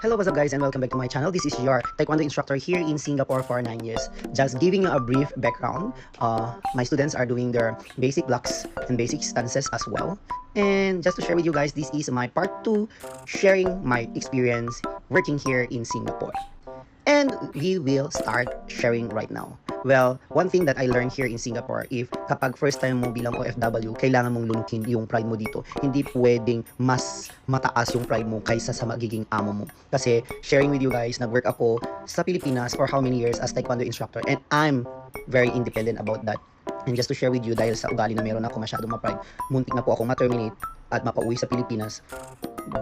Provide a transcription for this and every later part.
Hello, what's up guys, and welcome back to my channel. This is your Taekwondo instructor here in Singapore for 9 years. Just giving you a brief background. My students are doing their basic blocks and basic stances as well. And just to share with you guys, this is my part 2, sharing my experience working here in Singapore. And we will start sharing right now. Well, one thing that I learned here in Singapore, if kapag first time mo bilang OFW, kailangan mong lunukin yung pride mo dito. Hindi pwedeng mas mataas yung pride mo kaysa sa magiging amo mo. Kasi sharing with you guys, nag-work ako sa Pilipinas for how many years as Taekwondo instructor, and I'm very independent about that. And just to share with you, dahil sa ugali na meron ako masyadong ma-pride, muntik na po ako ma-terminate at mapauwi sa Pilipinas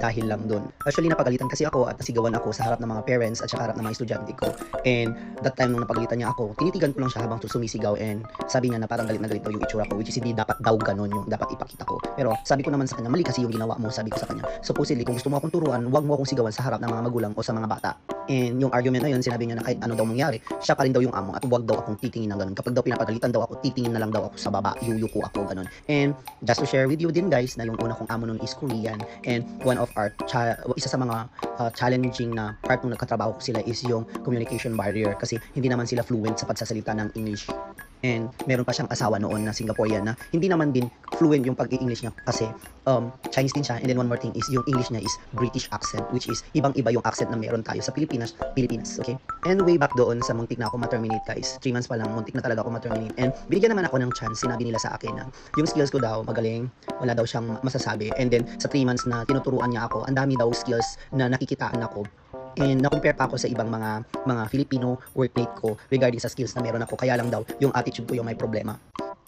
dahil lang doon. Actually, napagalitan kasi ako at nasigawan ako sa harap ng mga parents at sa harap ng mga estudyante ko. And that time nung napagalitan niya ako, tinitigan ko lang siya habang sumisigaw, and sabi niya na parang galit na galit daw yung itsura ko, which is hindi dapat daw ganun yung dapat ipakita ko. Pero sabi ko naman sa kanya, mali kasi yung ginawa mo, sabi ko sa kanya. Supposedly, kung gusto mo akong turuan, wag mo akong sigawan sa harap ng mga magulang o sa mga bata. And yung argument na yun, sinabi niya na kahit ano daw mangyari, siya pa rin daw yung amo at wag daw akong titingin ng ganun. Kapag daw pinapagalitan daw ako, titingin na lang daw ako sa baba, yuyuko ako, ganun. And just to share with you din guys, na yung una kong amo nun is Korean, and one of our isa sa mga challenging na part nung nagkatrabaho ko sila is yung communication barrier, kasi hindi naman sila fluent sa pagsasalita ng English. And meron pa siyang asawa noon na Singaporean na hindi naman din fluent yung pag-i-English niya kasi Chinese din siya. And then one more thing is yung English niya is British accent, which is ibang-iba yung accent na meron tayo sa Pilipinas, okay? And way back doon sa muntik na ako ma-terminate guys, 3 months pa lang, muntik na talaga ako ma-terminate. And binigyan naman ako ng chance, sinabi nila sa akin na yung skills ko daw magaling, wala daw siyang masasabi. And then sa 3 months na tinuturuan niya ako, ang dami daw skills na nakikitaan ako. And na-compare pa ako sa ibang mga Filipino workmate ko regarding sa skills na meron ako. Kaya lang daw, yung attitude ko yung may problema.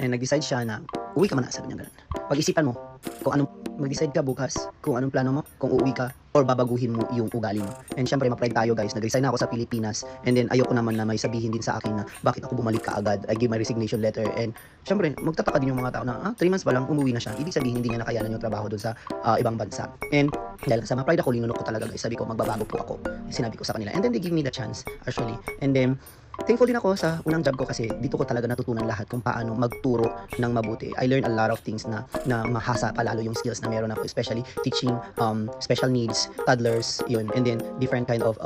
And nag-decide siya na, uwi ka muna, sabi niya ganun. Pag-isipan mo, kung anong, mag-decide ka bukas, kung anong plano mo, kung uuwi ka, or babaguhin mo yung ugali mo. And syempre, ma-pride tayo guys, nag-resign na ako sa Pilipinas, and then ayoko naman na may sabihin din sa akin na bakit ako bumalik ka agad. I give my resignation letter, and syempre, magtataka din yung mga tao na 3 months pa lang, umuwi na siya. Ibig sabihin, hindi niya nakayanan yung trabaho doon sa ibang bansa. And dahil sa ma-pride ako, linunok ko talaga guys, sabi ko, magbabago po ako. Sinabi ko sa kanila, and then they give me the chance, actually. And then, thankful din ako sa unang job ko kasi dito ko talaga natutunan lahat kung paano magturo ng mabuti. I learned a lot of things na mahasa palalo yung skills na meron ako, especially teaching special needs, toddlers, yun. And then different kind of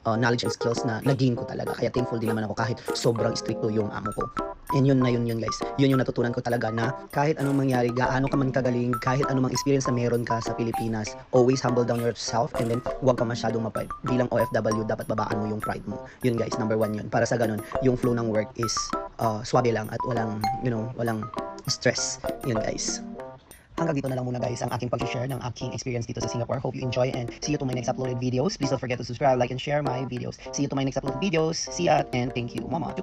knowledge and skills na nag-gain ko talaga. Kaya thankful din naman ako kahit sobrang stricto yung amo ko. And yun guys, yun yung natutunan ko talaga na kahit anong mangyari, gaano ka man kagaling, kahit anong experience na meron ka sa Pilipinas, always humble down yourself, and then huwag ka masyadong ma-pride. Bilang OFW, dapat babaan mo yung pride mo. Yun guys, number 1 yun. Para sa ganun, yung flow ng work is swabe lang at walang, walang stress. Yun guys. Hanggang dito na lang muna guys ang aking pag-share ng aking experience dito sa Singapore. Hope you enjoy, and see you to my next uploaded videos. Please don't forget to subscribe, like, and share my videos. See you to my next uploaded videos. See ya, and thank you, mama.